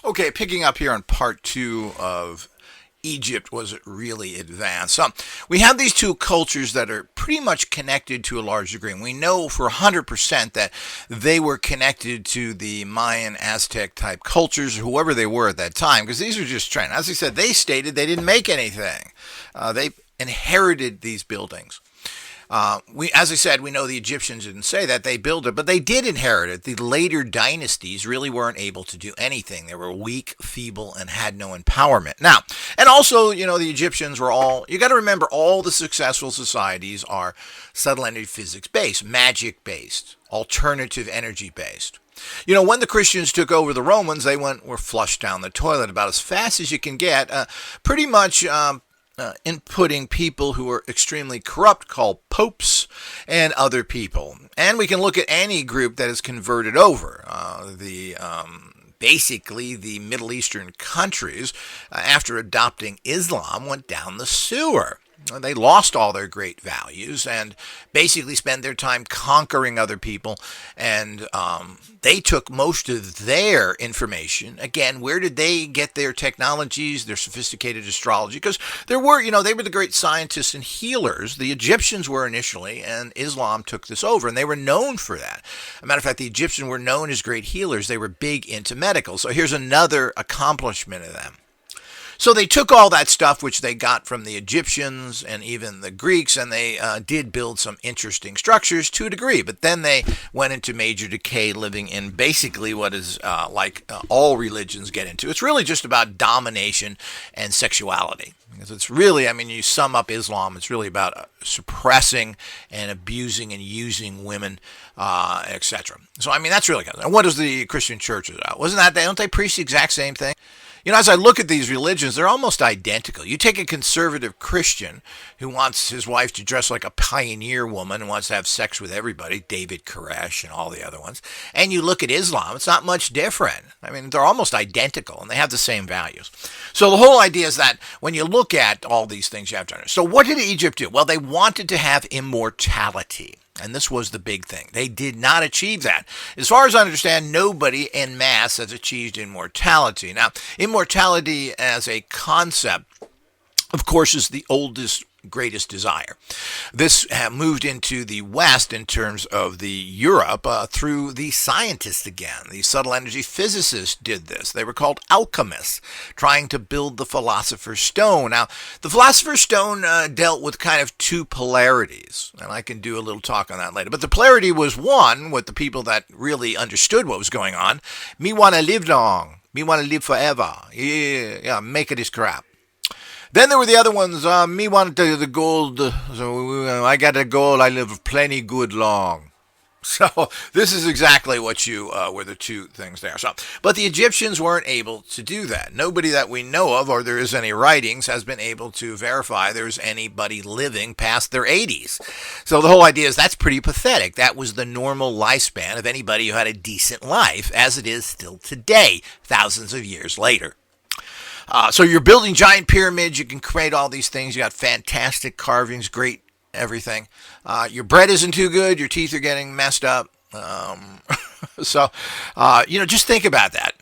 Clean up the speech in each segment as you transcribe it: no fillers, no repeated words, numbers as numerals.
Okay, picking up here on part two of Egypt, was it really advanced? We have these two cultures that are pretty much connected to a large degree. And we know for 100% that they were connected to the Mayan, Aztec type cultures, or whoever they were at that time, because these are just trends. As I said, they stated they didn't make anything. They inherited these buildings. As I said, we know the Egyptians didn't say that. They built it, but they did inherit it. The later dynasties really weren't able to do anything. They were weak, feeble, and had no empowerment. Now, and also, the Egyptians were all, you got to remember, all the successful societies are subtle energy physics based, magic based, alternative energy based. When the Christians took over the Romans, they were flushed down the toilet about as fast as you can get. Pretty much inputting people who are extremely corrupt, called popes, and other people. And we can look at any group that is converted over. Basically, the Middle Eastern countries, after adopting Islam, went down the sewer. They lost all their great values and basically spent their time conquering other people. And they took most of their information. Again, where did they get their technologies, their sophisticated astrology? Because they were the great scientists and healers. The Egyptians were initially, and Islam took this over, and they were known for that. As a matter of fact, the Egyptians were known as great healers. They were big into medical. So here's another accomplishment of them. So they took all that stuff which they got from the Egyptians and even the Greeks, and they did build some interesting structures to a degree. But then they went into major decay, living in basically what is all religions get into. It's really just about domination and sexuality. Because it's really, you sum up Islam, it's really about suppressing and abusing and using women, etc. So, that's really good. And what is the Christian church about? Don't they preach the exact same thing? As I look at these religions, they're almost identical. You take a conservative Christian who wants his wife to dress like a pioneer woman and wants to have sex with everybody, David Koresh and all the other ones, and you look at Islam, it's not much different. They're almost identical, and they have the same values. So the whole idea is that when you look at all these things, you have to understand. So what did Egypt do? Well, they wanted to have immortality. And this was the big thing. They did not achieve that. As far as I understand, nobody en masse has achieved immortality. Now, immortality as a concept, of course, is the oldest, greatest desire. This moved into the West in terms of the Europe through the scientists again. The subtle energy physicists did this. They were called alchemists, trying to build the Philosopher's Stone. Now, the Philosopher's Stone dealt with kind of two polarities, and I can do a little talk on that later. But the polarity was one with the people that really understood what was going on. Me want to live long. Me want to live forever. Yeah, make it is crap. Then there were the other ones. Me wanted the gold, so I got the gold. I live plenty good long. So this is exactly what were the two things there. So, but the Egyptians weren't able to do that. Nobody that we know of, or there is any writings, has been able to verify there's anybody living past their 80s. So the whole idea is that's pretty pathetic. That was the normal lifespan of anybody who had a decent life, as it is still today, thousands of years later. So you're building giant pyramids. You can create all these things. You got fantastic carvings, great everything. Your bread isn't too good. Your teeth are getting messed up. So just think about that.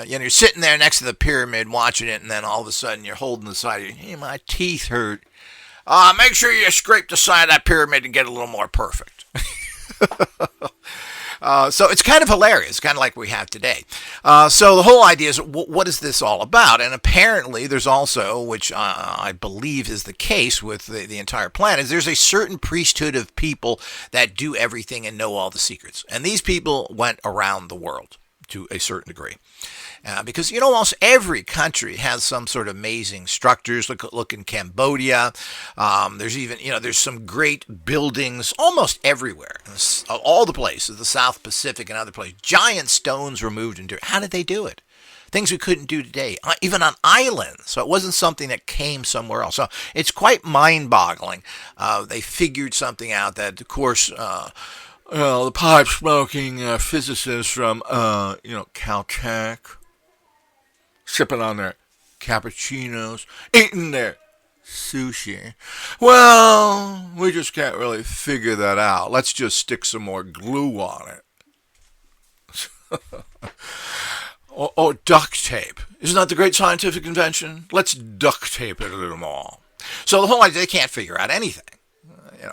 You're sitting there next to the pyramid watching it, and then all of a sudden you're holding the side of your, hey, my teeth hurt. Make sure you scrape the side of that pyramid and get a little more perfect. So it's kind of hilarious, kind of like we have today. So the whole idea is, what is this all about? And apparently there's also, which I believe is the case with the entire planet, is there's a certain priesthood of people that do everything and know all the secrets. And these people went around the world to a certain degree. Because, almost every country has some sort of amazing structures. Look in Cambodia. There's even, there's some great buildings almost everywhere. All the places, the South Pacific and other places. Giant stones were moved into it. How did they do it? Things we couldn't do today, even on islands. So it wasn't something that came somewhere else. So it's quite mind-boggling. They figured something out that, of course, the pipe-smoking physicists from, Caltech, sipping on their cappuccinos, eating their sushi. Well, we just can't really figure that out. Let's just stick some more glue on it. Or duct tape. Isn't that the great scientific invention? Let's duct tape it a little more. So the whole idea, they can't figure out anything.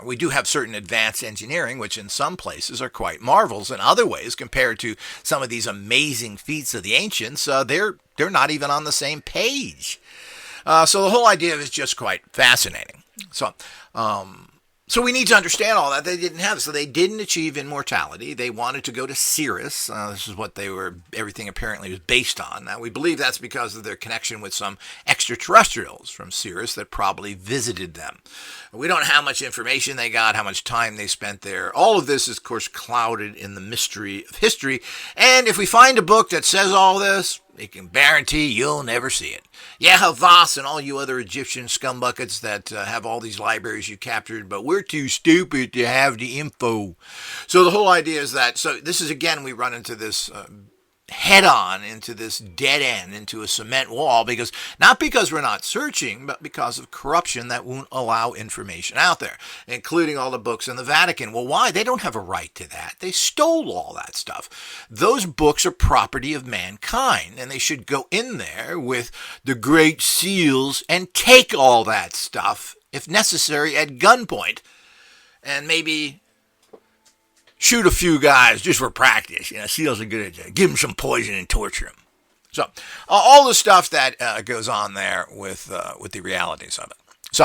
We do have certain advanced engineering, which in some places are quite marvels. In other ways, compared to some of these amazing feats of the ancients, they're not even on the same page. So the whole idea is just quite fascinating. So we need to understand all that. They didn't have it. So they didn't achieve immortality. They wanted to go to Sirius. This is what everything apparently was based on. Now, we believe that's because of their connection with some extraterrestrials from Sirius that probably visited them. We don't know how much information they got, how much time they spent there. All of this is, of course, clouded in the mystery of history. And if we find a book that says all this, it can guarantee you'll never see it. Yeah, Havas and all you other Egyptian scumbuckets that have all these libraries you captured, but we're too stupid to have the info. So the whole idea is that, so this is, again, we run into this head-on into this dead end, into a cement wall, not because we're not searching, but because of corruption that won't allow information out there, including all the books in the Vatican. Well, why? They don't have a right to that. They stole all that stuff. Those books are property of mankind, and they should go in there with the great seals and take all that stuff, if necessary, at gunpoint, and maybe shoot a few guys just for practice. SEALs are good at that. Give them some poison and torture them. So, all the stuff that goes on there with the realities of it. So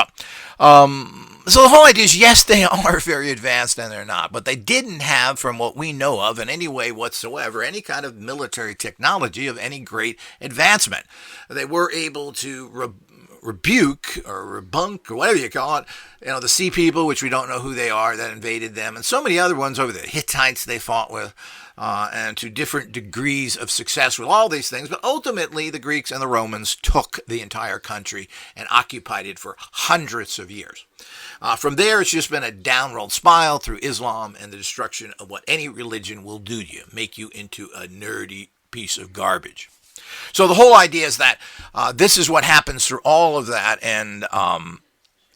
the whole idea is, yes, they are very advanced and they're not, but they didn't have, from what we know of in any way whatsoever, any kind of military technology of any great advancement. They were able to rebuke or rebunk or whatever you call it, the sea people, which we don't know who they are, that invaded them, and so many other ones over there. Hittites they fought with, and to different degrees of success with all these things. But ultimately, the Greeks and the Romans took the entire country and occupied it for hundreds of years. From there, it's just been a downward spiral through Islam and the destruction of what any religion will do to you, make you into a nerdy piece of garbage. So the whole idea is that this is what happens through all of that, and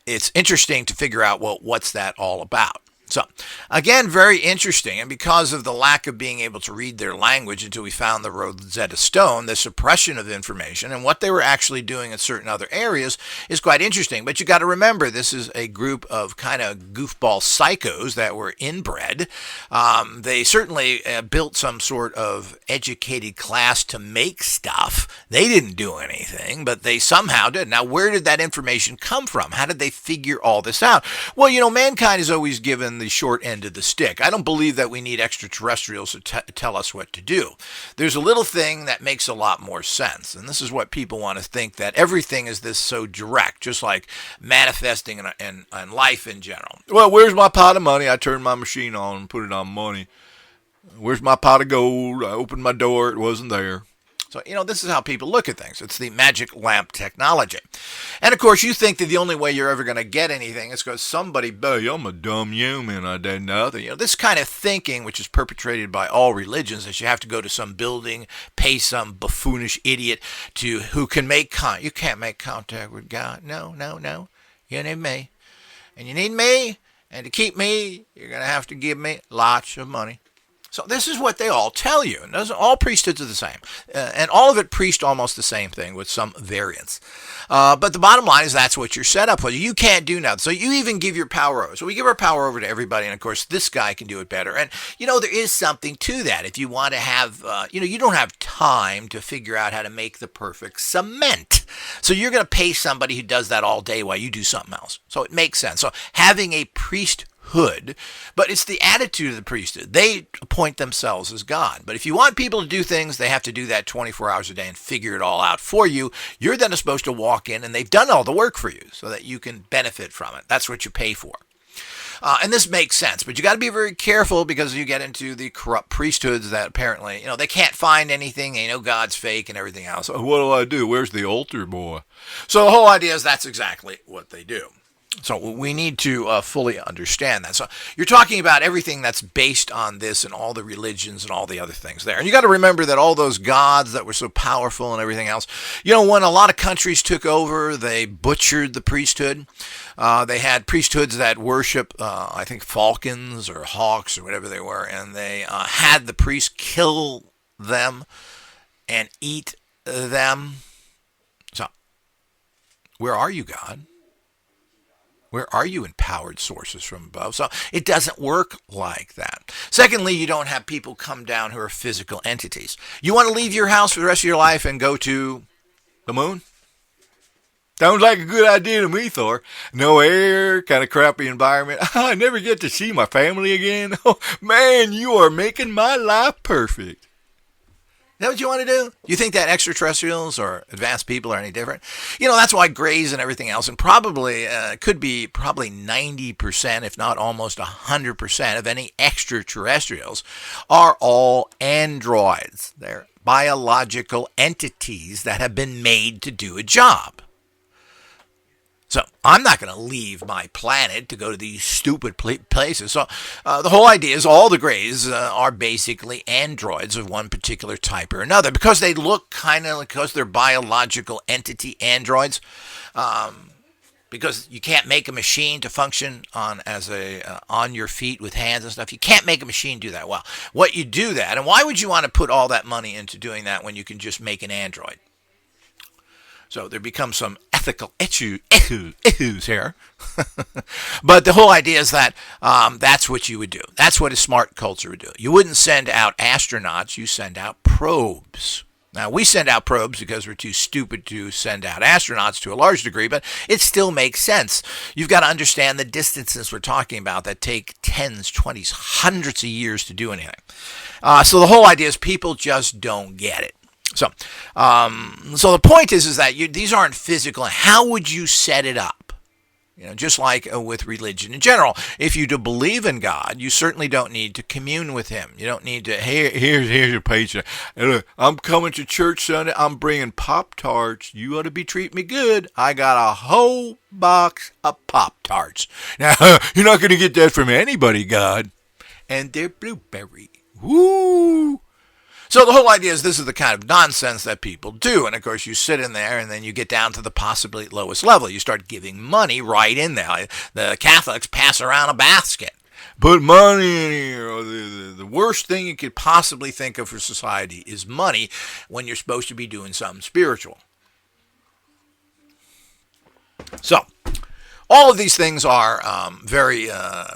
it's interesting to figure out, well, what's that all about? So, again, very interesting, and because of the lack of being able to read their language until we found the Rosetta Stone, the suppression of information and what they were actually doing in certain other areas is quite interesting. But you got to remember, this is a group of kind of goofball psychos that were inbred. They certainly built some sort of educated class to make stuff. They didn't do anything, but they somehow did. Now, where did that information come from? How did they figure all this out? Well, mankind is always given the short end of the stick. I don't believe that we need extraterrestrials to tell us what to do. There's a little thing that makes a lot more sense, and this is what people want to think, that everything is this so direct, just like manifesting and life in general. Well, where's my pot of money? I turned my machine on and put it on money. Where's my pot of gold? I opened my door. It wasn't there. So, this is how people look at things. It's the magic lamp technology. And, of course, you think that the only way you're ever going to get anything is because somebody, I'm a dumb human, I did nothing. This kind of thinking, which is perpetrated by all religions, that you have to go to some building, pay some buffoonish idiot who can make contact. You can't make contact with God. No. You need me. And you need me, and to keep me, you're going to have to give me lots of money. So this is what they all tell you. And all priesthoods are the same. And all of it preached almost the same thing with some variants. But the bottom line is that's what you're set up for. You can't do nothing. So you even give your power over. So we give our power over to everybody. And, of course, this guy can do it better. And, there is something to that. If you want to have, you don't have time to figure out how to make the perfect cement. So you're going to pay somebody who does that all day while you do something else. So it makes sense. So having a priesthood, but it's the attitude of the priesthood. They appoint themselves as God. But if you want people to do things, they have to do that 24 hours a day and figure it all out for you. You're then supposed to walk in, and they've done all the work for you so that you can benefit from it. That's what you pay for. And this makes sense, but you got to be very careful because you get into the corrupt priesthoods that apparently, they can't find anything. They know God's fake and everything else. So what do? Where's the altar boy? So the whole idea is that's exactly what they do. So we need to fully understand that. So you're talking about everything that's based on this and all the religions and all the other things there. And you got to remember that all those gods that were so powerful and everything else, when a lot of countries took over, they butchered the priesthood. They had priesthoods that worship, I think, falcons or hawks or whatever they were, and they had the priests kill them and eat them. So, where are you, God? Where are you, empowered sources from above? So it doesn't work like that. Secondly, you don't have people come down who are physical entities. You want to leave your house for the rest of your life and go to the moon? Sounds like a good idea to me, Thor. No air, kind of crappy environment. I never get to see my family again. Oh, man, you are making my life perfect. Is that what you want to do? Do you think that extraterrestrials or advanced people are any different? That's why Greys and everything else, and probably could be probably 90%, if not almost 100% of any extraterrestrials are all androids. They're biological entities that have been made to do a job. So I'm not going to leave my planet to go to these stupid places. So the whole idea is all the Greys are basically androids of one particular type or another because they look kind of because they're biological entity androids. Because you can't make a machine to function on your feet with hands and stuff. You can't make a machine do that well. What you do that, and why would you want to put all that money into doing that when you can just make an android? So there becomes some ethical issues here. But the whole idea is that that's what you would do. That's what a smart culture would do. You wouldn't send out astronauts. You send out probes. Now, we send out probes because we're too stupid to send out astronauts to a large degree, but it still makes sense. You've got to understand the distances we're talking about that take tens, 20s, hundreds of years to do anything. So the whole idea is people just don't get it. So the point is that these aren't physical. How would you set it up? Just like with religion in general. If you do believe in God, you certainly don't need to commune with Him. You don't need to, here's your paycheck. I'm coming to church Sunday. I'm bringing Pop-Tarts. You ought to be treating me good. I got a whole box of Pop-Tarts. Now, you're not going to get that from anybody, God. And they're blueberry. Woo! So the whole idea is this is the kind of nonsense that people do. And, of course, you sit in there and then you get down to the possibly lowest level. You start giving money right in there. The Catholics pass around a basket. Put money in here. The worst thing you could possibly think of for society is money when you're supposed to be doing something spiritual. So all of these things are very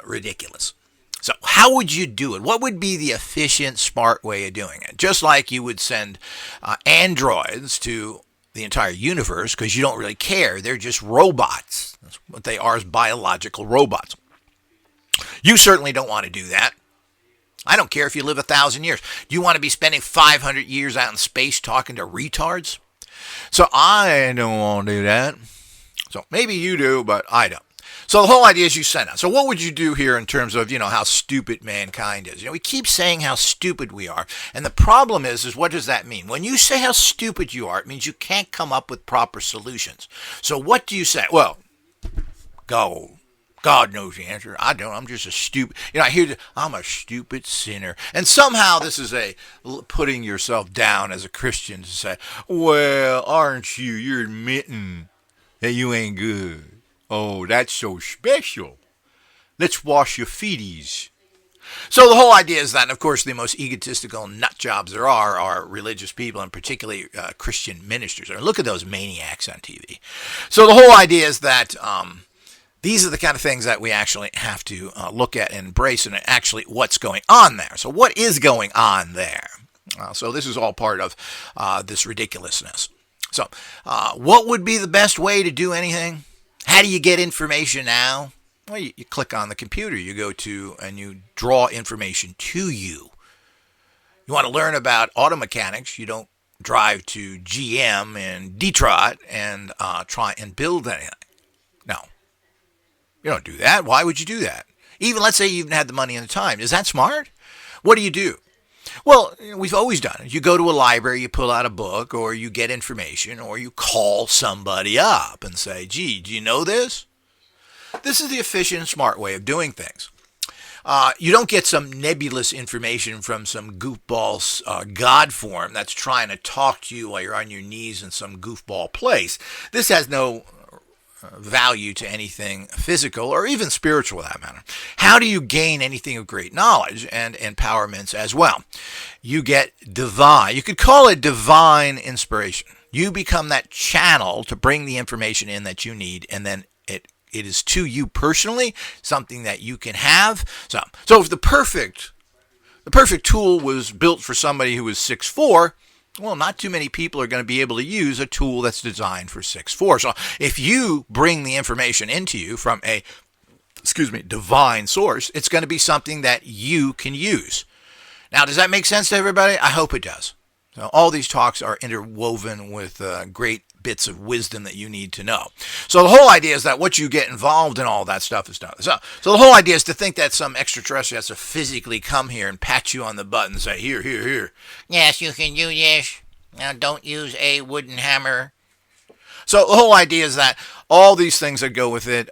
ridiculous. So how would you do it? What would be the efficient, smart way of doing it? Just like you would send androids to the entire universe because you don't really care. They're just robots. That's what they are, is biological robots. You certainly don't want to do that. I don't care if you live 1,000 years. Do you want to be spending 500 years out in space talking to retards? So I don't want to do that. So maybe you do, but I don't. So the whole idea is you send out. So what would you do here in terms of, how stupid mankind is? We keep saying how stupid we are. And the problem is what does that mean? When you say how stupid you are, it means you can't come up with proper solutions. So what do you say? Well, God knows the answer. I don't. I'm just a stupid. I hear I'm a stupid sinner. And somehow this is putting yourself down as a Christian to say, well, aren't you? You're admitting that you ain't good. Oh, that's so special. Let's wash your feeties. So the whole idea is that, and of course, the most egotistical nut jobs there are religious people, and particularly Christian ministers. Look at those maniacs on TV. So the whole idea is that these are the kind of things that we actually have to look at and embrace, and actually what's going on there. So what is going on there? So this is all part of this ridiculousness. So what would be the best way to do anything? How do you get information now? Well, you click on the computer. You go to and you draw information to you. You want to learn about auto mechanics. You don't drive to GM in Detroit and try and build anything. No. You don't do that. Why would you do that? Even let's say you even had the money and the time. Is that smart? What do? Well, we've always done it. You go to a library, you pull out a book, or you get information, or you call somebody up and say, gee, do you know this? This is the efficient, smart way of doing things. You don't get some nebulous information from some goofball God form that's trying to talk to you while you're on your knees in some goofball place. This has no value to anything physical or even spiritual for that matter. How do you gain anything of great knowledge and empowerments as well? You get divine. You could call it divine inspiration. You become that channel to bring the information in that you need, and then it is to you personally something that you can have. So if the perfect tool was built for somebody who was 6'4", well, not too many people are going to be able to use a tool that's designed for 6'4". So if you bring the information into you from a, divine source, it's going to be something that you can use. Now, does that make sense to everybody? I hope it does. So all these talks are interwoven with great bits of wisdom that you need to know. So the whole idea is that what you get involved in all that stuff is done. So the whole idea is to think that some extraterrestrial has to physically come here and pat you on the butt and say, here, here, here. Yes, you can do this. Now don't use a wooden hammer. So the whole idea is that all these things that go with it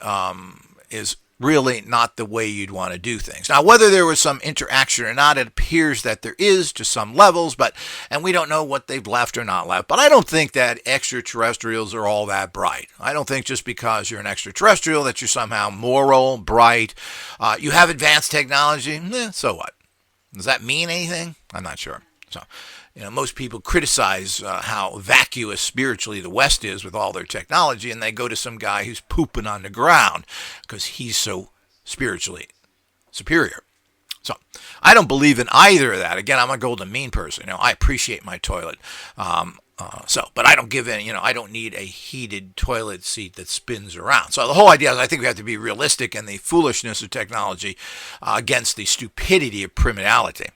is really not the way you'd want to do things. Now, whether there was some interaction or not, it appears that there is to some levels, and we don't know what they've left or not left. But I don't think that extraterrestrials are all that bright. I don't think just because you're an extraterrestrial that you're somehow moral, bright. You have advanced technology, so what? Does that mean anything? I'm not sure. So, most people criticize how vacuous spiritually the West is with all their technology, and they go to some guy who's pooping on the ground because he's so spiritually superior. So I don't believe in either of that. Again, I'm a golden mean person. I appreciate my toilet. But I don't give in. I don't need a heated toilet seat that spins around. So the whole idea is I think we have to be realistic in the foolishness of technology against the stupidity of primitivity.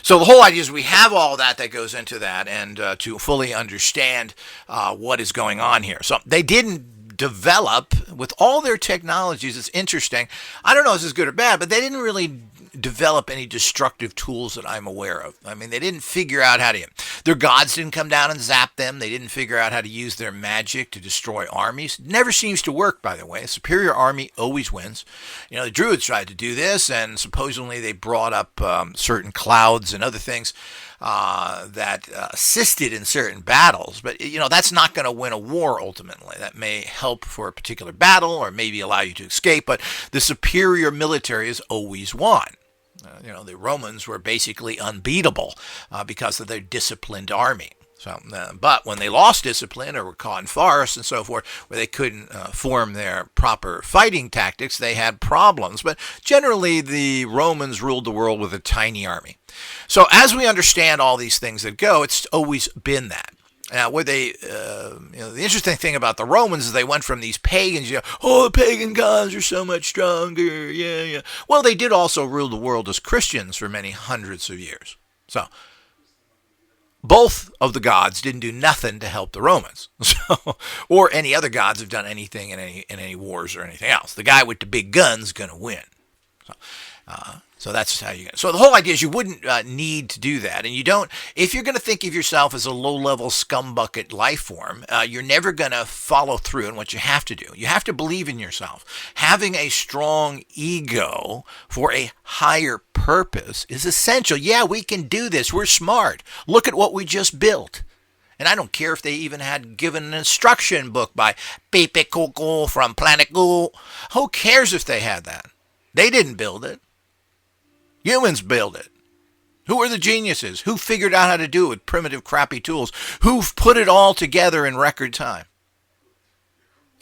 So the whole idea is we have all that goes into that, and to fully understand what is going on here. So they didn't develop, with all their technologies, it's interesting. I don't know if this is good or bad, but they didn't really develop any destructive tools that I'm aware of. I mean, they didn't figure out how to, their gods didn't come down and zap them. They didn't figure out how to use their magic to destroy armies. It never seems to work, by the way. A superior army always wins. The Druids tried to do this, and supposedly they brought up certain clouds and other things that assisted in certain battles. But, that's not going to win a war ultimately. That may help for a particular battle or maybe allow you to escape, but the superior military has always won. The Romans were basically unbeatable because of their disciplined army. So, but when they lost discipline or were caught in forests and so forth, where they couldn't form their proper fighting tactics, they had problems. But generally, the Romans ruled the world with a tiny army. So as we understand all these things that go, it's always been that. Now, where they, the interesting thing about the Romans is they went from these pagans, the pagan gods are so much stronger, yeah. Well, they did also rule the world as Christians for many hundreds of years. So, both of the gods didn't do nothing to help the Romans, or any other gods have done anything in any wars or anything else. The guy with the big gun's gonna win. So that's how you get it. So the whole idea is you wouldn't need to do that. And you don't, if you're going to think of yourself as a low-level scumbucket life form, you're never going to follow through on what you have to do. You have to believe in yourself. Having a strong ego for a higher purpose is essential. Yeah, we can do this. We're smart. Look at what we just built. And I don't care if they even had given an instruction book by Pepe Coco from Planet Google. Who cares if they had that? They didn't build it. Humans build it. Who are the geniuses? Who figured out how to do it with primitive, crappy tools? Who put it all together in record time?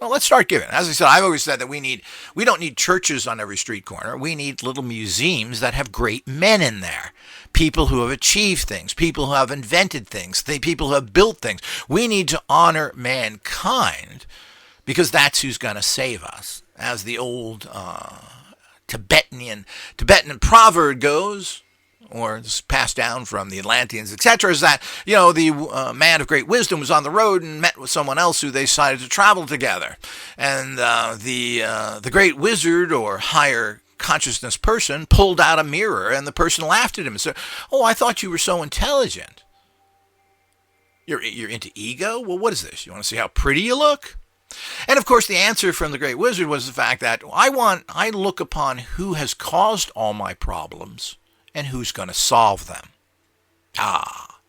Well, let's start giving. As I said, I've always said that we don't need churches on every street corner. We need little museums that have great men in there. People who have achieved things. People who have invented things. People who have built things. We need to honor mankind because that's who's going to save us. As the old Tibetan proverb goes, or this is passed down from the Atlanteans, etc., is that, the man of great wisdom was on the road and met with someone else who they decided to travel together. And the great wizard or higher consciousness person pulled out a mirror, and the person laughed at him and said, "Oh, I thought you were so intelligent. You're into ego? Well, what is this? You want to see how pretty you look?" And of course, the answer from the great wizard was the fact that I look upon who has caused all my problems and who's going to solve them. Well,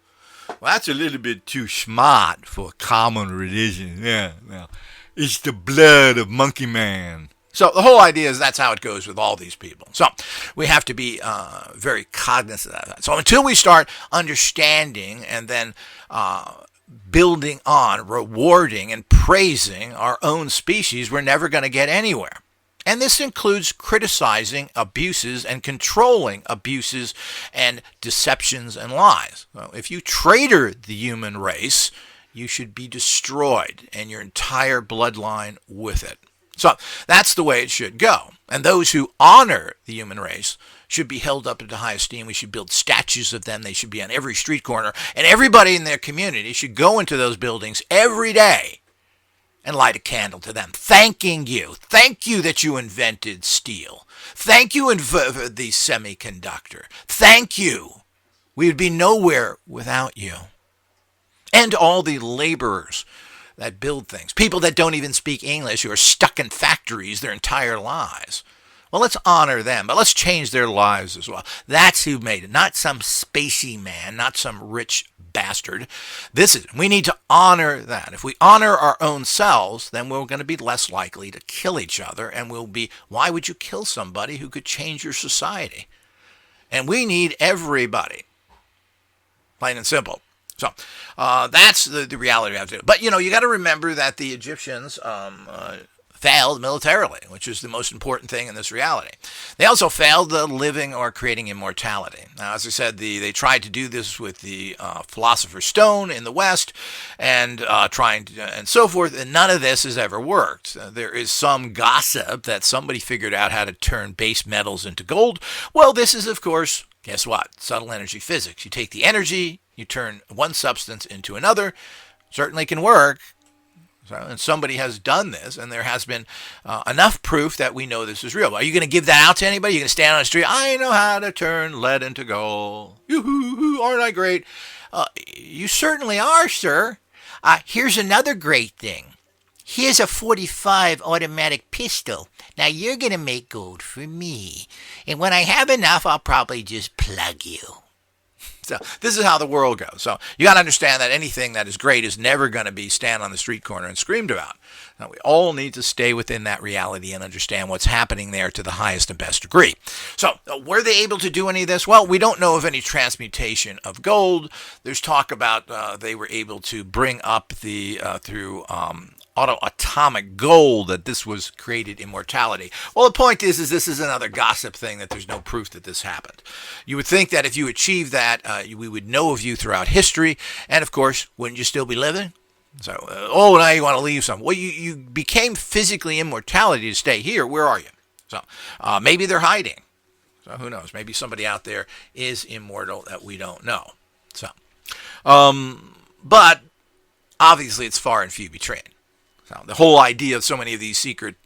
that's a little bit too smart for common religion. Yeah. It's the blood of Monkey Man. So the whole idea is that's how it goes with all these people. So we have to be very cognizant of that. So until we start understanding and then building on, rewarding, and praising our own species, we're never going to get anywhere. And this includes criticizing abuses and controlling abuses and deceptions and lies. So if you traitor the human race, you should be destroyed and your entire bloodline with it. So that's the way it should go. And those who honor the human race should be held up into high esteem. We should build statues of them. They should be on every street corner. And everybody in their community should go into those buildings every day and light a candle to them, thanking you. Thank you that you invented steel. Thank you invented the semiconductor. Thank you. We would be nowhere without you. And all the laborers that build things, people that don't even speak English, who are stuck in factories their entire lives. Well, let's honor them, but let's change their lives as well. That's who made it, not some spacey man, not some rich bastard. We need to honor that. If we honor our own selves, then we're going to be less likely to kill each other, and why would you kill somebody who could change your society? And we need everybody, plain and simple. So that's the reality we have to do. But, you got to remember that the Egyptians failed militarily, which is the most important thing in this reality. They also failed living or creating immortality. Now, as I said, they tried to do this with the Philosopher's Stone in the West and and so forth, and none of this has ever worked. There is some gossip that somebody figured out how to turn base metals into gold. Well, this is, of course, guess what? Subtle energy physics. You take the energy, you turn one substance into another. Certainly can work. And somebody has done this, and there has been enough proof that we know this is real. Are you going to give that out to anybody? You're going to stand on the street, I know how to turn lead into gold. Yoo-hoo, aren't I great? You certainly are, sir. Here's another great thing. Here's a .45 automatic pistol. Now you're going to make gold for me. And when I have enough, I'll probably just plug you. So this is how the world goes. So you got to understand that anything that is great is never going to be stand on the street corner and screamed about. Now, we all need to stay within that reality and understand what's happening there to the highest and best degree. So were they able to do any of this? Well, we don't know of any transmutation of gold. There's talk about they were able to bring up through atomic gold that this was created immortality. Well, the point is this is another gossip thing that there's no proof that this happened. You would think that if you achieved that, we would know of you throughout history, and of course, wouldn't you still be living? So, now you want to leave some. Well, you became physically immortality to stay here. Where are you? So, maybe they're hiding. So, who knows? Maybe somebody out there is immortal that we don't know. So, but obviously it's far and few between. So the whole idea of so many of these secret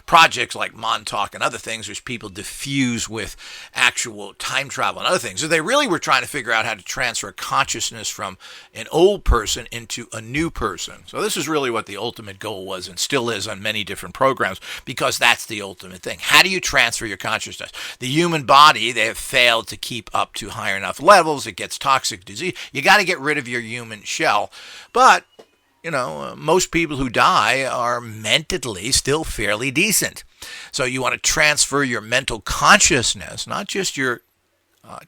projects like Montauk and other things, which people diffuse with actual time travel and other things, so they really were trying to figure out how to transfer consciousness from an old person into a new person. So this is really what the ultimate goal was and still is on many different programs, because that's the ultimate thing. How do you transfer your consciousness? The human body, they have failed to keep up to higher enough levels. It gets toxic disease. You got to get rid of your human shell. But most people who die are mentally still fairly decent. So you want to transfer your mental consciousness, not just your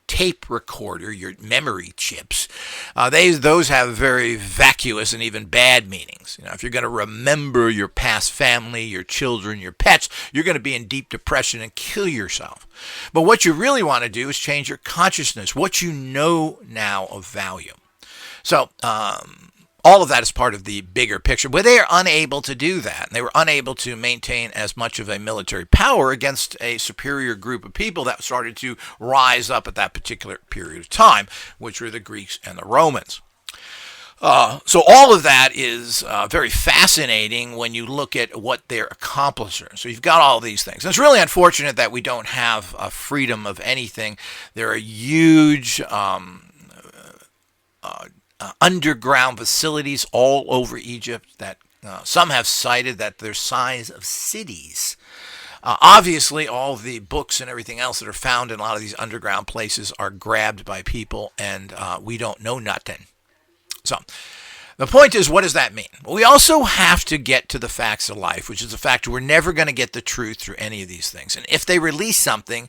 tape recorder, your memory chips. Those have very vacuous and even bad meanings. If you're going to remember your past family, your children, your pets, you're going to be in deep depression and kill yourself. But what you really want to do is change your consciousness, what you know now of value. So, all of that is part of the bigger picture, but they are unable to do that. They were unable to maintain as much of a military power against a superior group of people that started to rise up at that particular period of time, which were the Greeks and the Romans. So all of that is very fascinating when you look at what they're accomplishing. So you've got all these things. And it's really unfortunate that we don't have a freedom of anything. There are huge underground facilities all over Egypt that some have cited that they're size of cities. Obviously, all the books and everything else that are found in a lot of these underground places are grabbed by people, and we don't know nothing. So The point is, what does that mean? Well, we also have to get to the facts of life, which is the fact we're never going to get the truth through any of these things. And if they release something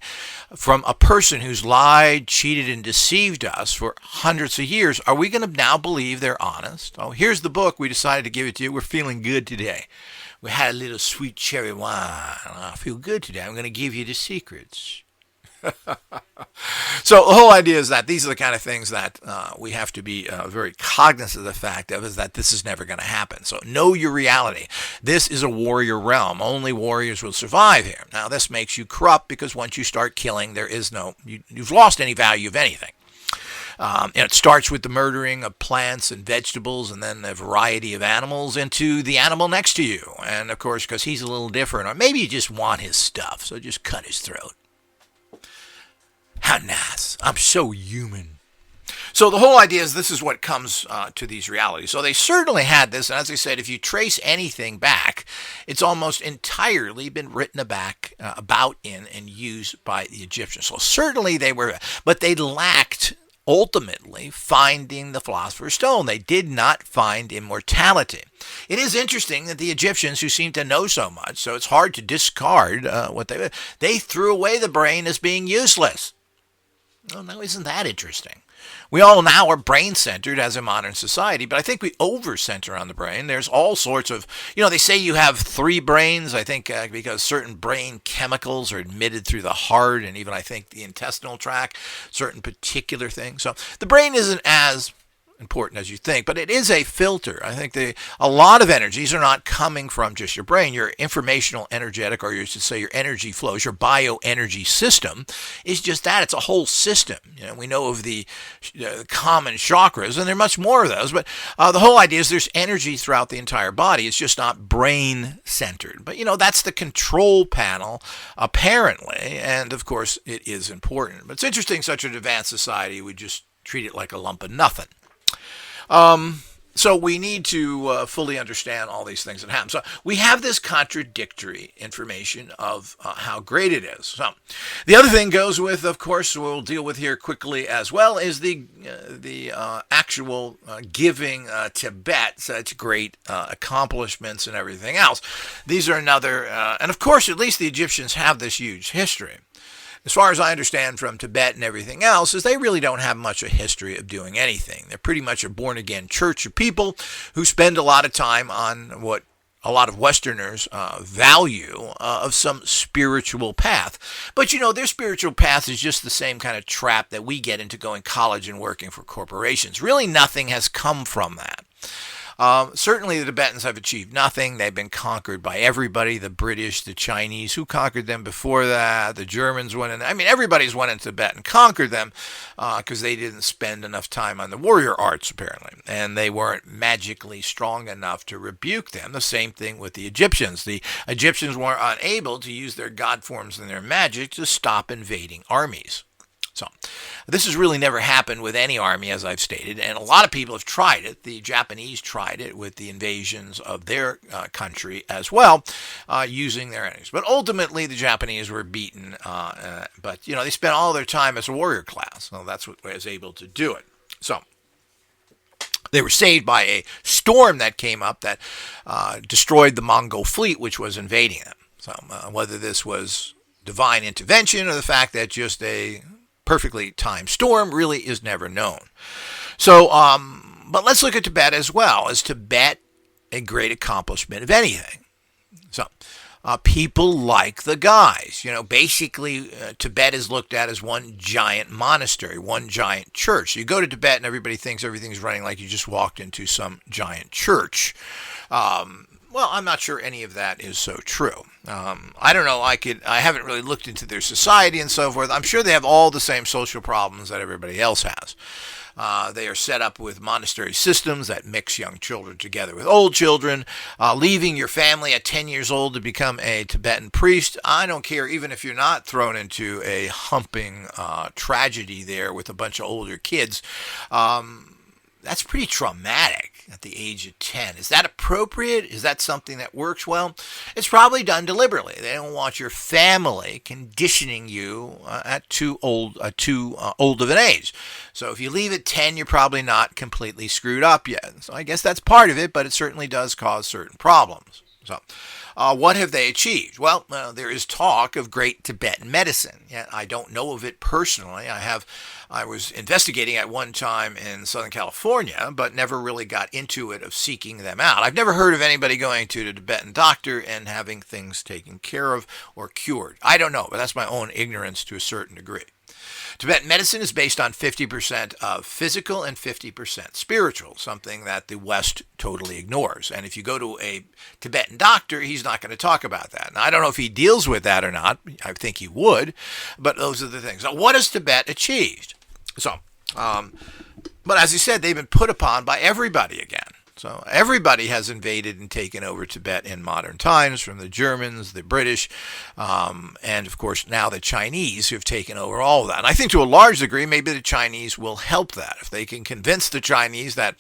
from a person who's lied, cheated, and deceived us for hundreds of years, are we going to now believe they're honest? Oh, here's the book. We decided to give it to you. We're feeling good today. We had a little sweet cherry wine. I feel good today. I'm going to give you the secrets. So the whole idea is that these are the kind of things that we have to be very cognizant of the fact of, is that this is never going to happen. So know your reality. This is a warrior realm. Only warriors will survive here. Now this makes you corrupt, because once you start killing, there is you've lost any value of anything. It starts with the murdering of plants and vegetables, and then a variety of animals into the animal next to you. And of course, because he's a little different, or maybe you just want his stuff, so just cut his throat. How nice. I'm so human. So the whole idea is this is what comes to these realities. So they certainly had this, and as I said, if you trace anything back, it's almost entirely been written about in and used by the Egyptians. So certainly they were, but they lacked ultimately finding the Philosopher's Stone. They did not find immortality. It is interesting that the Egyptians, who seem to know so much, so it's hard to discard what they threw away the brain as being useless. Oh, now isn't that interesting? We all now are brain-centered as a modern society, but I think we over-center on the brain. There's all sorts of, they say you have 3 brains, I think, because certain brain chemicals are emitted through the heart and even, I think, the intestinal tract, certain particular things. So the brain isn't as important as you think, but it is a filter. I think a lot of energies are not coming from just your brain. Your informational energetic, or you should say your energy flows, your bioenergy system is just that. It's a whole system. We know of the common chakras, and there are much more of those, but the whole idea is there's energy throughout the entire body. It's just not brain centered. But that's the control panel, apparently, and of course it is important. But it's interesting, such an advanced society would just treat it like a lump of nothing. So we need to fully understand all these things that happen. So we have this contradictory information of how great it is. So the other thing goes with, of course, we'll deal with here quickly as well, is the actual giving Tibet such great accomplishments and everything else. These are another, and of course, at least the Egyptians have this huge history. As far as I understand from Tibet and everything else, is they really don't have much of a history of doing anything. They're pretty much a born-again church of people who spend a lot of time on what a lot of Westerners value of some spiritual path. But their spiritual path is just the same kind of trap that we get into going to college and working for corporations. Really nothing has come from that. Certainly the Tibetans have achieved nothing. They've been conquered by everybody, the British, the Chinese. Who conquered them before that? The Germans went in. Everybody's went into Tibet and conquered them because they didn't spend enough time on the warrior arts, apparently. And they weren't magically strong enough to rebuke them. The same thing with the Egyptians. The Egyptians were unable to use their god forms and their magic to stop invading armies. So this has really never happened with any army, as I've stated, and a lot of people have tried it. The Japanese tried it with the invasions of their country as well, using their enemies. But ultimately, the Japanese were beaten, but they spent all their time as a warrior class. So that's what was able to do it. So they were saved by a storm that came up that destroyed the Mongol fleet, which was invading them. So whether this was divine intervention or the fact that just a perfectly timed storm really is never known. So, but let's look at Tibet as well. Is Tibet a great accomplishment of anything? So, people like the guys. Basically, Tibet is looked at as one giant monastery, one giant church. You go to Tibet and everybody thinks everything's running like you just walked into some giant church. Well, I'm not sure any of that is so true. I don't know. I haven't really looked into their society and so forth. I'm sure they have all the same social problems that everybody else has. They are set up with monastery systems that mix young children together with old children. Leaving your family at 10 years old to become a Tibetan priest, I don't care, even if you're not thrown into a humping tragedy there with a bunch of older kids. That's pretty traumatic at the age of 10. Is that a appropriate? Is that something that works well? It's probably done deliberately. They don't want your family conditioning you at too old of an age. So if you leave at 10, you're probably not completely screwed up yet. So I guess that's part of it, but it certainly does cause certain problems. So what have they achieved? Well, there is talk of great Tibetan medicine. Yet I don't know of it personally. I was investigating at one time in Southern California, but never really got into it of seeking them out. I've never heard of anybody going to the Tibetan doctor and having things taken care of or cured. I don't know, but that's my own ignorance to a certain degree. Tibetan medicine is based on 50% of physical and 50% spiritual, something that the West totally ignores. And if you go to a Tibetan doctor, he's not going to talk about that. Now, I don't know if he deals with that or not. I think he would, but those are the things. Now, what has Tibet achieved? But as he said, they've been put upon by everybody again. So everybody has invaded and taken over Tibet in modern times, from the Germans, the British, and of course now the Chinese, who've taken over all of that. And I think to a large degree, maybe the Chinese will help that. If they can convince the Chinese that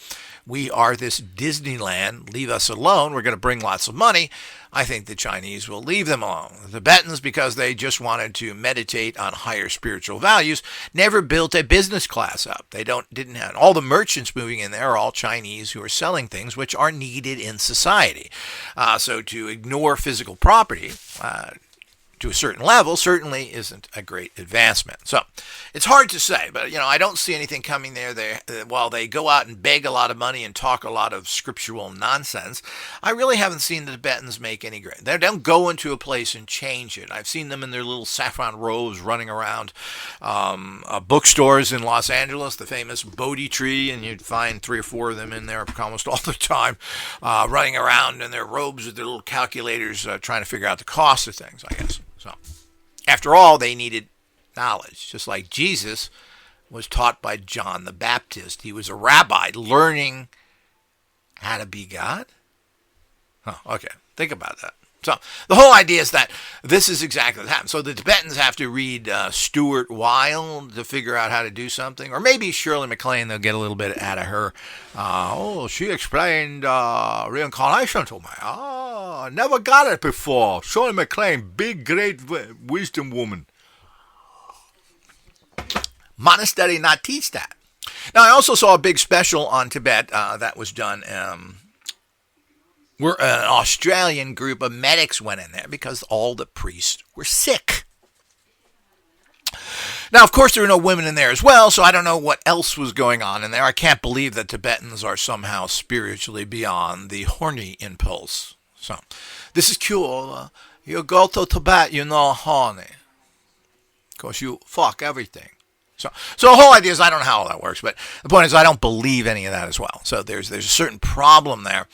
we are this Disneyland, leave us alone, we're going to bring lots of money, I think the Chinese will leave them alone. The Tibetans, because they just wanted to meditate on higher spiritual values, never built a business class up. They didn't have all the merchants moving in there are all Chinese who are selling things which are needed in society. So to ignore physical property to a certain level certainly isn't a great advancement. So it's hard to say, but I don't see anything coming there. While they go out and beg a lot of money and talk a lot of scriptural nonsense, I really haven't seen the Tibetans make any great. They don't go into a place and change it. I've seen them in their little saffron robes running around bookstores in Los Angeles, the famous Bodhi tree, and you'd find 3 or 4 of them in there almost all the time, running around in their robes with their little calculators, trying to figure out the cost of things, I guess. So, after all, they needed knowledge, just like Jesus was taught by John the Baptist. He was a rabbi learning how to be God. Oh, okay, think about that. So, the whole idea is that this is exactly what happened. So, the Tibetans have to read Stuart Wilde to figure out how to do something. Or maybe Shirley MacLaine, they'll get a little bit out of her. She explained reincarnation to me. I never got it before. Shirley MacLaine, big, great wisdom woman. Monastery not teach that. Now, I also saw a big special on Tibet that was done. Where an Australian group of medics went in there because all the priests were sick. Now, of course, there were no women in there as well, so I don't know what else was going on in there. I can't believe that Tibetans are somehow spiritually beyond the horny impulse. So, this is cool. You go to Tibet, you're not horny. Because you fuck everything. So the whole idea is I don't know how all that works, but the point is I don't believe any of that as well. So there's a certain problem there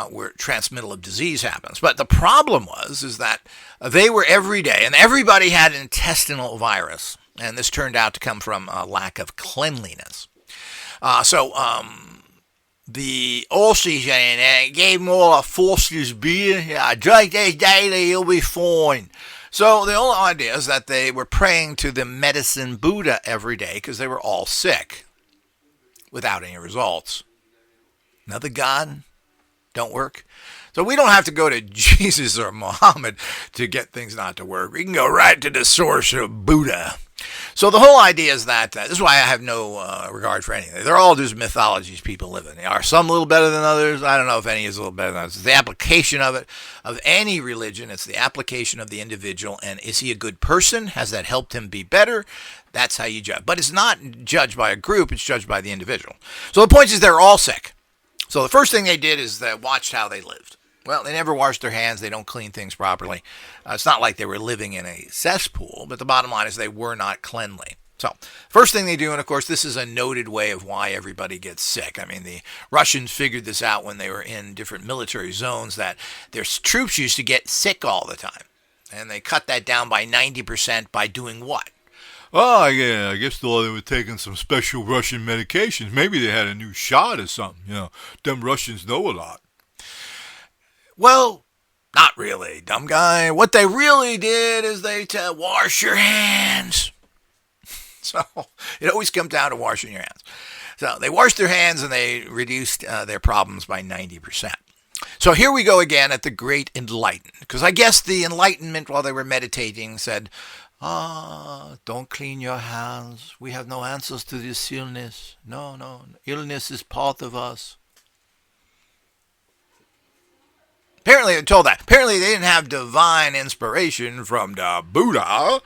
where transmittal of disease happens. But the problem is that they were every day, and everybody had an intestinal virus, and this turned out to come from a lack of cleanliness. The oxygen gave them all a forceless beer. Yeah, drink this daily, you'll be fine. So the only idea is that they were praying to the medicine Buddha every day because they were all sick without any results. Another God don't work. So we don't have to go to Jesus or Muhammad to get things not to work. We can go right to the source of Buddha. So the whole idea is that, this is why I have no regard for anything. They're all just mythologies people live in. They are some a little better than others. I don't know if any is a little better than others. It's the application of it, of any religion. It's the application of the individual. And is he a good person? Has that helped him be better? That's how you judge. But it's not judged by a group. It's judged by the individual. So the point is they're all sick. So the first thing they did is they watched how they lived. Well, they never washed their hands. They don't clean things properly. It's not like they were living in a cesspool, but the bottom line is they were not cleanly. So, first thing they do, and of course this is a noted way of why everybody gets sick. I mean, the Russians figured this out when they were in different military zones, that their troops used to get sick all the time. And they cut that down by 90% by doing what? Oh, yeah, I guess they were taking some special Russian medications. Maybe they had a new shot or something. Them Russians know a lot. Well, not really, dumb guy. What they really did is they wash your hands. So it always comes down to washing your hands. So they washed their hands and they reduced their problems by 90%. So here we go again at the Great Enlightenment, because I guess the Enlightenment, while they were meditating, said, don't clean your hands. We have no answers to this illness. No, illness is part of us. Apparently they're told that. Apparently they didn't have divine inspiration from the Buddha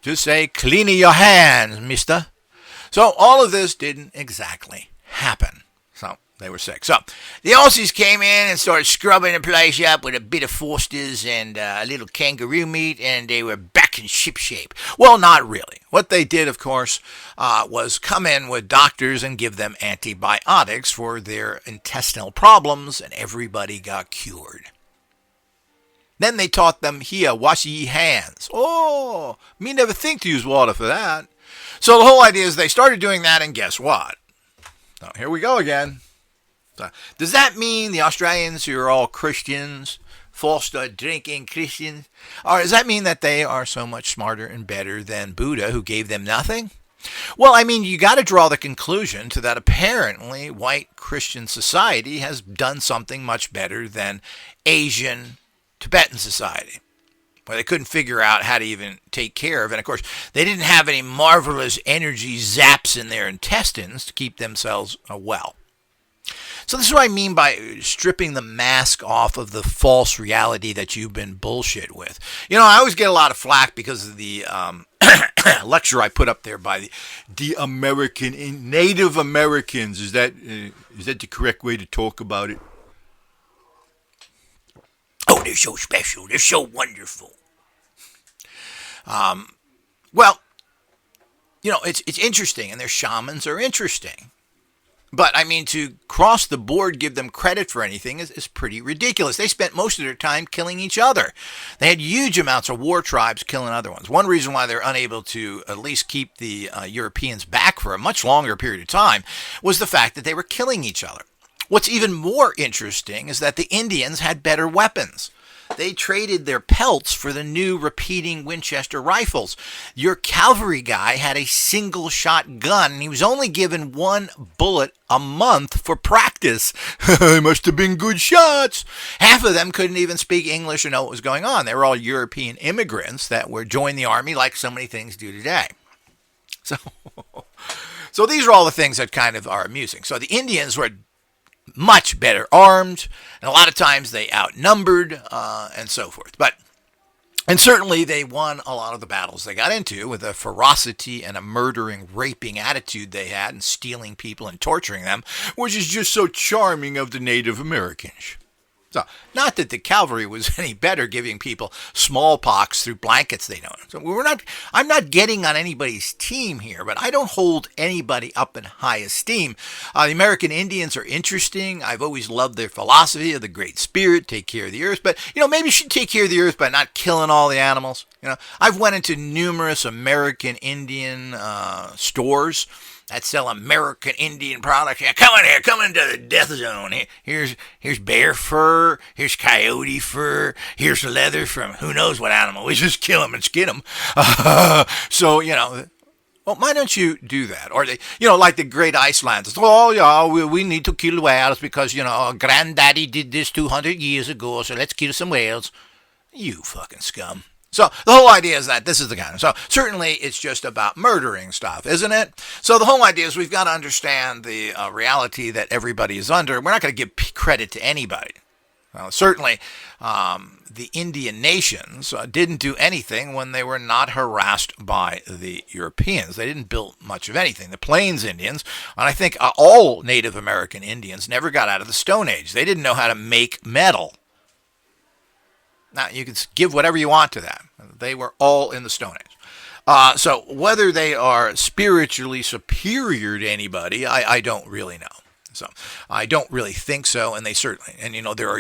to say, clean your hands, mister. So all of this didn't exactly happen. So they were sick. So the Aussies came in and started scrubbing the place up with a bit of Foster's and a little kangaroo meat, and they were back in shipshape. Well, not really. What they did, of course, was come in with doctors and give them antibiotics for their intestinal problems, and everybody got cured. Then they taught them, here, wash ye hands. Oh, me never think to use water for that. So the whole idea is they started doing that, and guess what? So here we go again. So, does that mean the Australians who are all Christians, Foster drinking Christians, or does that mean that they are so much smarter and better than Buddha, who gave them nothing? Well, I mean, you got to draw the conclusion to that apparently white Christian society has done something much better than Asian Tibetan society, where they couldn't figure out how to even take care of. And of course, they didn't have any marvelous energy zaps in their intestines to keep themselves well. So this is what I mean by stripping the mask off of the false reality that you've been bullshit with. You know, I always get a lot of flack because of the lecture I put up there by the American Native Americans. Is that the correct way to talk about it? Oh, they're so special. They're so wonderful. Well, you know, it's interesting, and their shamans are interesting. But, I mean, to cross the board, give them credit for anything is pretty ridiculous. They spent most of their time killing each other. They had huge amounts of war tribes killing other ones. One reason why they're unable to at least keep the Europeans back for a much longer period of time was the fact that they were killing each other. What's even more interesting is that the Indians had better weapons. They traded their pelts for the new repeating Winchester rifles. Your cavalry guy had a single shot gun, and he was only given one bullet a month for practice. They must have been good shots. Half of them couldn't even speak English or know what was going on. They were all European immigrants that were joined the army like so many things do today. So these are all the things that kind of are amusing. So the Indians were much better armed, and a lot of times they outnumbered, and so forth. And certainly they won a lot of the battles they got into with a ferocity and a murdering, raping attitude they had, and stealing people and torturing them, which is just so charming of the Native Americans. So, not that the cavalry was any better, giving people smallpox through blankets they know. So I'm not getting on anybody's team here, but I don't hold anybody up in high esteem. The American Indians are interesting. I've always loved their philosophy of the Great Spirit, take care of the earth. But, you know, maybe you should take care of the earth by not killing all the animals. You know, I've went into numerous American Indian stores that sell American Indian products. Yeah, come in here, come into the death zone. Here's bear fur, here's coyote fur, here's leather from who knows what animal. We just kill them and skin them. So, you know, well, why don't you do that? Or, they, you know, like the great Icelanders. Oh, yeah, we need to kill whales because, you know, granddaddy did this 200 years ago, so let's kill some whales. You fucking scum. So the whole idea is that this is the kind of, so certainly it's just about murdering stuff, isn't it? So the whole idea is we've got to understand the reality that everybody is under. We're not going to give credit to anybody. Certainly the Indian nations didn't do anything when they were not harassed by the Europeans. They didn't build much of anything. The Plains Indians, and I think all Native American Indians, never got out of the Stone Age. They didn't know how to make metal. Now, you can give whatever you want to them. They were all in the Stone Age. So whether they are spiritually superior to anybody, I don't really know. So I don't really think so, and they certainly, and you know, there are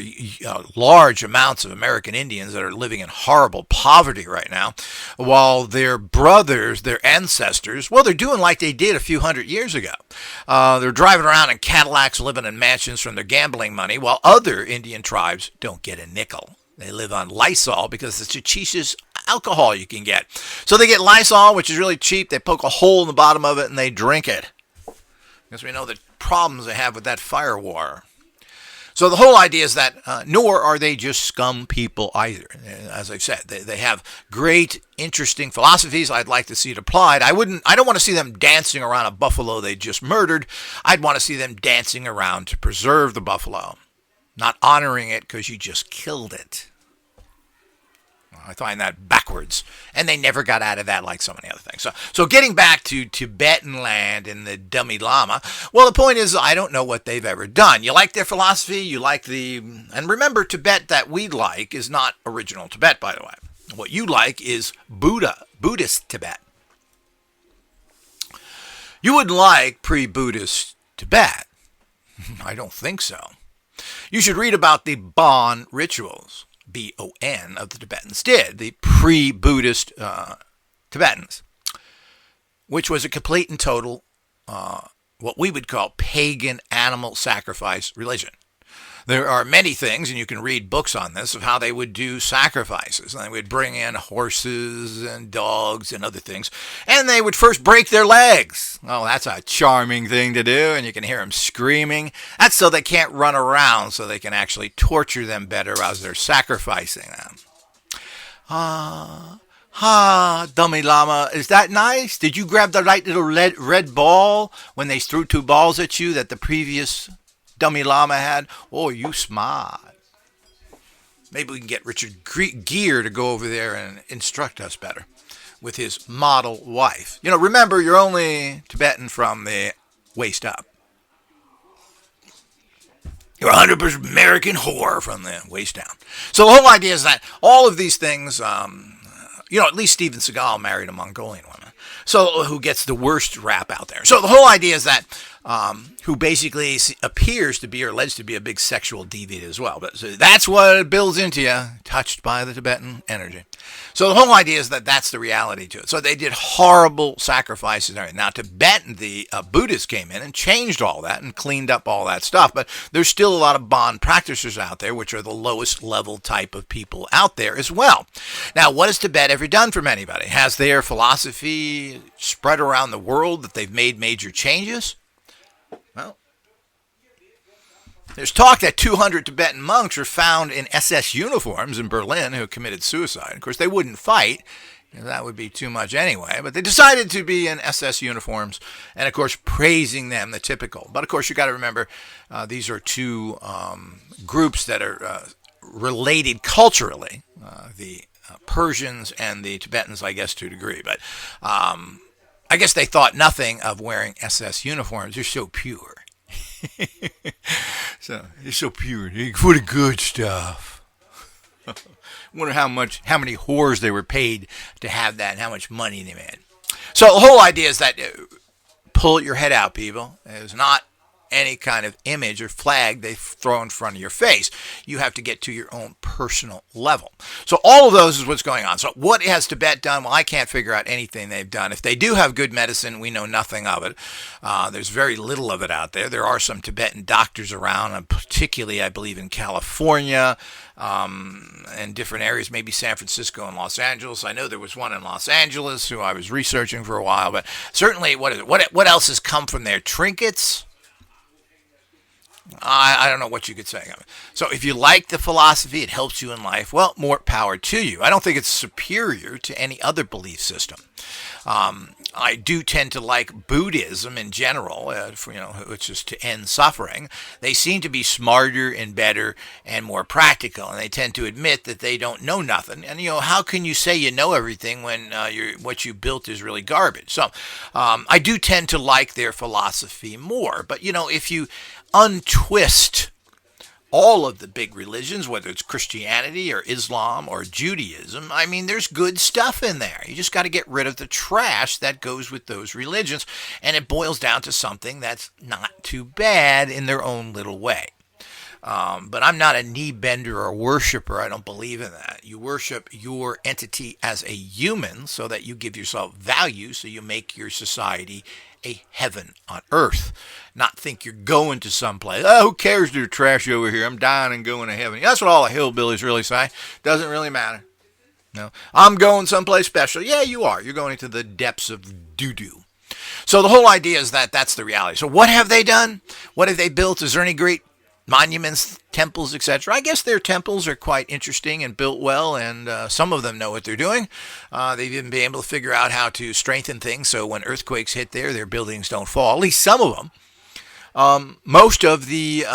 large amounts of American Indians that are living in horrible poverty right now, while their brothers, their ancestors, well, they're doing like they did a few hundred years ago. They're driving around in Cadillacs, living in mansions from their gambling money, while other Indian tribes don't get a nickel. They live on Lysol because it's the cheapest alcohol you can get. So they get Lysol, which is really cheap. They poke a hole in the bottom of it and they drink it. Because we know the problems they have with that fire water. So So the whole idea is that, nor are they just scum people either. As I've said, they have great, interesting philosophies. I'd like to see it applied. I don't want to see them dancing around a buffalo they just murdered. I'd want to see them dancing around to preserve the buffalo, not honoring it because you just killed it. I find that backwards. And they never got out of that like so many other things. So getting back to Tibetan land and the Dummy Lama, well, the point is I don't know what they've ever done. You like their philosophy, you like and remember, Tibet that we like is not original Tibet, by the way. What you like is Buddhist Tibet. You wouldn't like pre-Buddhist Tibet. I don't think so. You should read about the Bon rituals. B-O-N of the Tibetans did, the pre-Buddhist Tibetans, which was a complete and total, what we would call pagan animal sacrifice religion. There are many things, and you can read books on this, of how they would do sacrifices. And they would bring in horses and dogs and other things, and they would first break their legs. Oh, that's a charming thing to do, and you can hear them screaming. That's so they can't run around, so they can actually torture them better as they're sacrificing them. Dummy Lama, is that nice? Did you grab the right little red ball when they threw 2 balls at you that the previous Dummy Lama had? Oh, you smart. Maybe we can get Richard Gere to go over there and instruct us better with his model wife. Remember, you're only Tibetan from the waist up. You're 100% American whore from the waist down. So the whole idea is that all of these things, at least Steven Seagal married a Mongolian woman. So who gets the worst rap out there. So the whole idea is that who basically appears to be or alleged to be a big sexual deviant as well. But so that's what it builds into you, touched by the Tibetan energy. So the whole idea is that that's the reality to it. So they did horrible sacrifices and everything. Now Tibetan, the Buddhists came in and changed all that and cleaned up all that stuff. But there's still a lot of Bon practitioners out there, which are the lowest level type of people out there as well. Now, what has Tibet ever done from anybody? Has their philosophy spread around the world that they've made major changes? Well, there's talk that 200 Tibetan monks were found in SS uniforms in Berlin who committed suicide. Of course, they wouldn't fight. That would be too much anyway. But they decided to be in SS uniforms and, of course, praising them, the typical. But, of course, you got to remember these are 2 groups that are related culturally, the Persians and the Tibetans, I guess, to a degree. But I guess they thought nothing of wearing SS uniforms. They're so pure. They're so pure. They're for the good stuff. Wonder how many whores they were paid to have that and how much money they made. So the whole idea is that pull your head out, people. There's not any kind of image or flag they throw in front of your face. You have to get to your own personal level. So all of those is what's going on. So what has Tibet done? Well, I can't figure out anything they've done. If they do have good medicine, we know nothing of it. There's very little of it out there. There are some Tibetan doctors around, and particularly, I believe, in California, and different areas, maybe San Francisco and Los Angeles. I know there was one in Los Angeles who I was researching for a while, but certainly, what else has come from there? Trinkets? I don't know what you could say. So if you like the philosophy, it helps you in life, well, more power to you. I don't think it's superior to any other belief system. I do tend to like Buddhism in general, which is to end suffering. They seem to be smarter and better and more practical, and they tend to admit that they don't know nothing. And, how can you say you know everything when what you built is really garbage? So I do tend to like their philosophy more. But, if you untwist all of the big religions, whether it's Christianity or Islam or Judaism, I mean, there's good stuff in there. You just got to get rid of the trash that goes with those religions, and it boils down to something that's not too bad in their own little way. But I'm not a knee bender or worshiper. I don't believe in that. You worship your entity as a human so that you give yourself value, so you make your society a heaven on earth. Not think you're going to someplace. Oh, who cares? There's trash over here. I'm dying and going to heaven. That's what all the hillbillies really say. Doesn't really matter. No, I'm going someplace special. Yeah, you are. You're going into the depths of doo-doo. So the whole idea is that that's the reality. So what have they done? What have they built? Is there any great monuments, temples, etc. I guess their temples are quite interesting and built well, and some of them know what they're doing. They've even been able to figure out how to strengthen things so when earthquakes hit there, their buildings don't fall. At least some of them. Most of the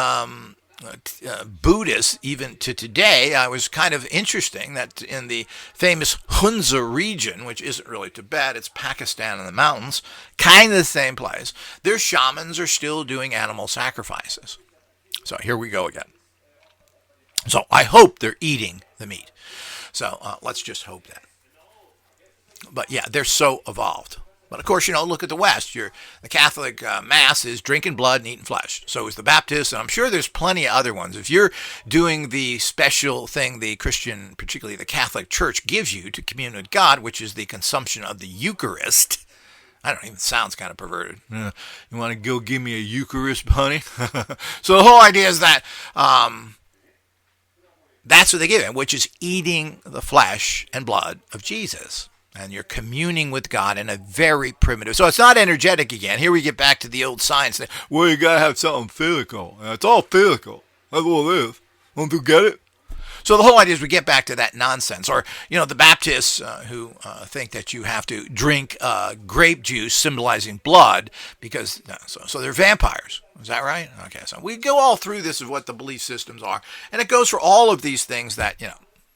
Buddhists, even to today, I was kind of interesting that in the famous Hunza region, which isn't really Tibet, it's Pakistan in the mountains, kind of the same place, their shamans are still doing animal sacrifices. So here we go again. So I hope they're eating the meat. So let's just hope that. But yeah, they're so evolved. But of course, look at the West. The Catholic Mass is drinking blood and eating flesh. So is the Baptist, and I'm sure there's plenty of other ones. If you're doing the special thing the Christian, particularly the Catholic Church, gives you to commune with God, which is the consumption of the Eucharist, I don't know, even sounds kind of perverted. You want to go give me a Eucharist, honey? So the whole idea is that that's what they give him, which is eating the flesh and blood of Jesus. And you're communing with God in a very primitive. So it's not energetic again. Here we get back to the old science. Well, you got to have something physical. It's all physical. That's what it is. Don't you get it? So the whole idea is we get back to that nonsense. Or, the Baptists who think that you have to drink grape juice symbolizing blood because, so they're vampires. Is that right? Okay, so we go all through this of what the belief systems are. And it goes for all of these things that,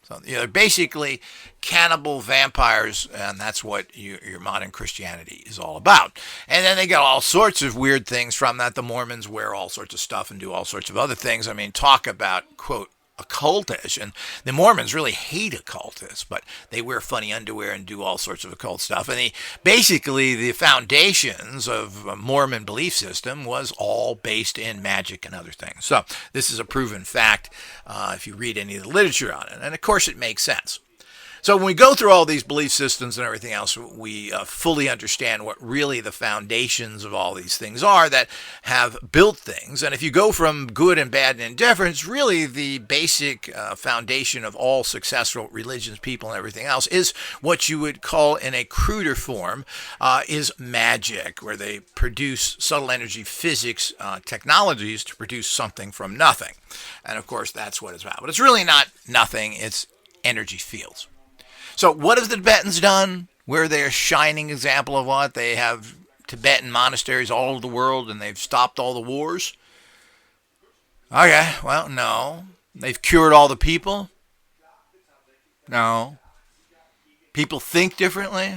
So they're basically cannibal vampires, and that's what your modern Christianity is all about. And then they get all sorts of weird things from that. The Mormons wear all sorts of stuff and do all sorts of other things. I mean, talk about, quote, occultish. And the Mormons really hate occultists, but they wear funny underwear and do all sorts of occult stuff. And basically the foundations of a Mormon belief system was all based in magic and other things. So this is a proven fact if you read any of the literature on it. And of course it makes sense. So when we go through all these belief systems and everything else, we fully understand what really the foundations of all these things are that have built things. And if you go from good and bad and indifference, really the basic foundation of all successful religions, people, and everything else is what you would call in a cruder form is magic, where they produce subtle energy physics technologies to produce something from nothing. And of course, that's what it's about. But it's really not nothing. It's energy fields. So what have the Tibetans done? We're their shining example of what? They have Tibetan monasteries all over the world and they've stopped all the wars? Okay, well, no. They've cured all the people? No. People think differently?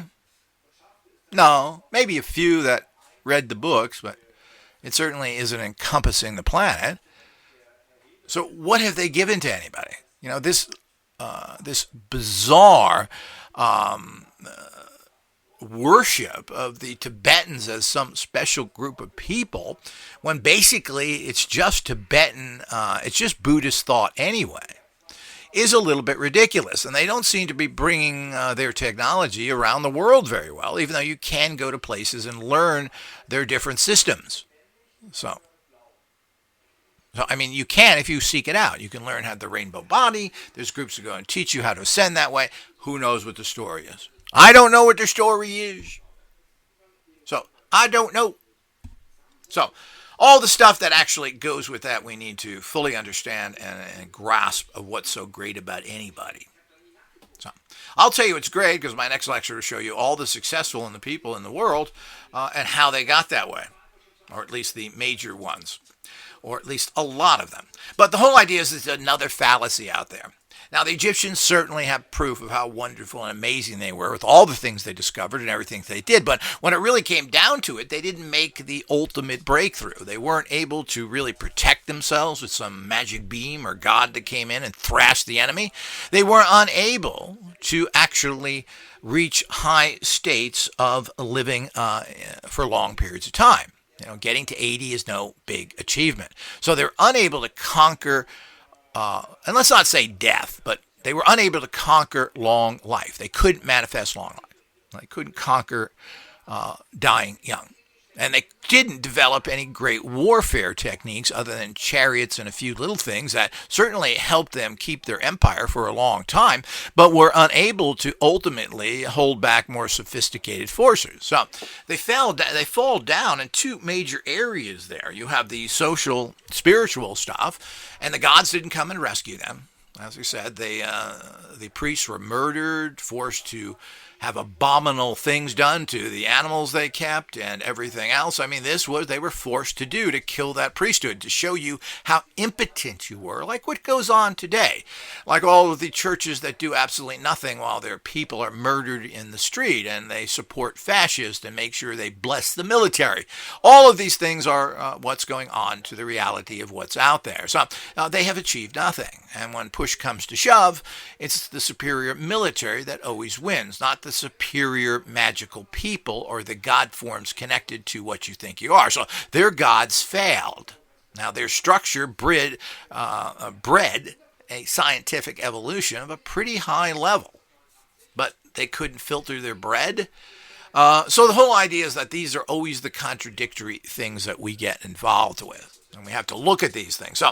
No. Maybe a few that read the books, but it certainly isn't encompassing the planet. So what have they given to anybody? This bizarre worship of the Tibetans as some special group of people, when basically it's just Tibetan, it's just Buddhist thought anyway, is a little bit ridiculous. And they don't seem to be bringing their technology around the world very well, even though you can go to places and learn their different systems. So, I mean, you can if you seek it out. You can learn how the rainbow body. There's groups that go and teach you how to ascend that way. Who knows what the story is? I don't know what their story is. So, I don't know. So, all the stuff that actually goes with that we need to fully understand and grasp of what's so great about anybody. So, I'll tell you it's great because my next lecture will show you all the successful and the people in the world and how they got that way. Or at least the major ones. Or at least a lot of them. But the whole idea is there's another fallacy out there. Now, the Egyptians certainly have proof of how wonderful and amazing they were with all the things they discovered and everything they did. But when it really came down to it, they didn't make the ultimate breakthrough. They weren't able to really protect themselves with some magic beam or god that came in and thrashed the enemy. They were unable to actually reach high states of living for long periods of time. Getting to 80 is no big achievement. So they're unable to conquer, and let's not say death, but they were unable to conquer long life. They couldn't manifest long life. They couldn't conquer dying young. And they didn't develop any great warfare techniques other than chariots and a few little things that certainly helped them keep their empire for a long time, but were unable to ultimately hold back more sophisticated forces. So they fall down in two major areas there. You have the social, spiritual stuff, and the gods didn't come and rescue them. As we said, the priests were murdered, forced to have abominable things done to the animals they kept and everything else. I mean, they were forced to do, to kill that priesthood, to show you how impotent you were, like what goes on today. Like all of the churches that do absolutely nothing while their people are murdered in the street, and they support fascists and make sure they bless the military. All of these things are what's going on to the reality of what's out there. So they have achieved nothing. And when push comes to shove, it's the superior military that always wins, not the superior magical people or the god forms connected to what you think you are. So their gods failed. Now their structure bred a scientific evolution of a pretty high level, but they couldn't filter their bread. So the whole idea is that these are always the contradictory things that we get involved with, and we have to look at these things. So,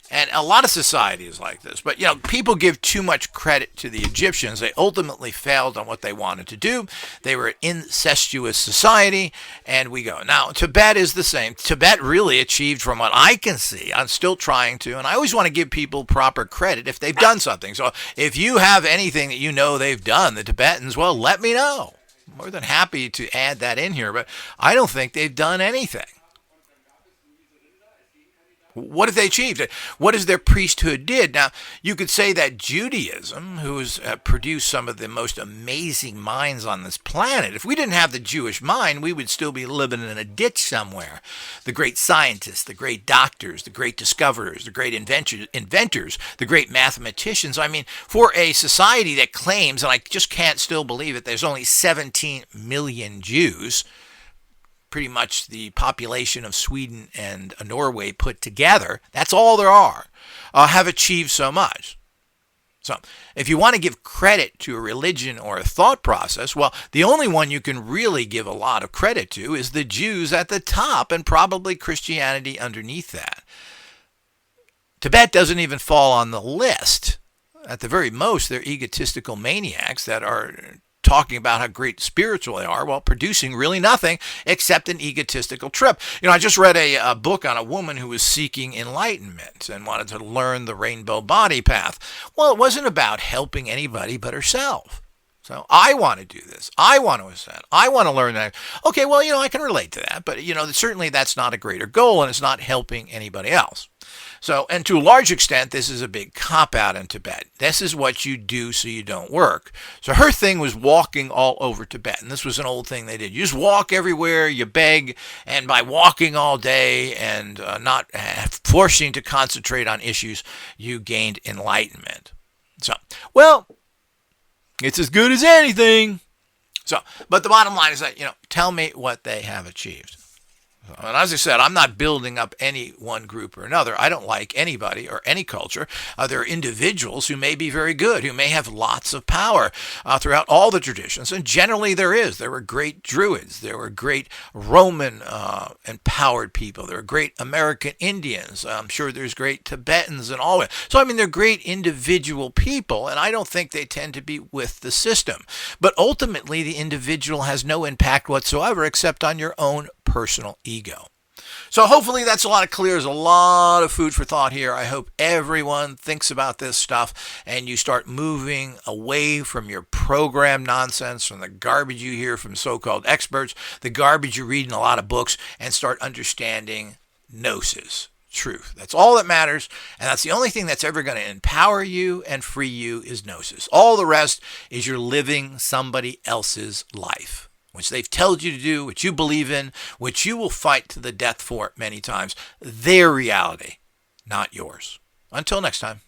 and a lot of society is like this. But, people give too much credit to the Egyptians. They ultimately failed on what they wanted to do. They were an incestuous society, and we go. Now, Tibet is the same. Tibet really achieved, from what I can see, I'm still trying to, and I always want to give people proper credit if they've done something. So if you have anything that you know they've done, the Tibetans, well, let me know. I'm more than happy to add that in here, but I don't think they've done anything. What have they achieved? What is their priesthood did? Now, you could say that Judaism, who has produced some of the most amazing minds on this planet, if we didn't have the Jewish mind, we would still be living in a ditch somewhere. The great scientists, the great doctors, the great discoverers, the great inventors, the great mathematicians. I mean, for a society that claims, and I just can't still believe it, there's only 17 million Jews, pretty much the population of Sweden and Norway put together, that's all there are, have achieved so much. So if you want to give credit to a religion or a thought process, well, the only one you can really give a lot of credit to is the Jews at the top, and probably Christianity underneath that. Tibet doesn't even fall on the list. At the very most, they're egotistical maniacs that are talking about how great spiritual they are while producing really nothing except an egotistical trip. I just read a book on a woman who was seeking enlightenment and wanted to learn the rainbow body path. Well, it wasn't about helping anybody but herself. So I want to do this. I want to ascend. I want to learn that. Okay, well, I can relate to that, but, certainly that's not a greater goal, and it's not helping anybody else. So, and to a large extent, this is a big cop-out in Tibet. This is what you do so you don't work. So her thing was walking all over Tibet, and this was an old thing they did. You just walk everywhere, you beg, and by walking all day and not forcing to concentrate on issues, you gained enlightenment. So, well, it's as good as anything. So, but the bottom line is that, tell me what they have achieved. And as I said, I'm not building up any one group or another. I don't like anybody or any culture. There are individuals who may be very good, who may have lots of power throughout all the traditions. And generally there is. There were great Druids. There were great Roman empowered people. There were great American Indians. I'm sure there's great Tibetans and all that. So, they're great individual people, and I don't think they tend to be with the system. But ultimately, the individual has no impact whatsoever except on your own personal ego. So hopefully that's there's a lot of food for thought here. I hope everyone thinks about this stuff and you start moving away from your program nonsense, from the garbage you hear from so-called experts, the garbage you read in a lot of books, and start understanding gnosis, truth. That's all that matters, and that's the only thing that's ever going to empower you and free you is gnosis. All the rest is you're living somebody else's life, which they've told you to do, which you believe in, which you will fight to the death for many times. Their reality, not yours. Until next time.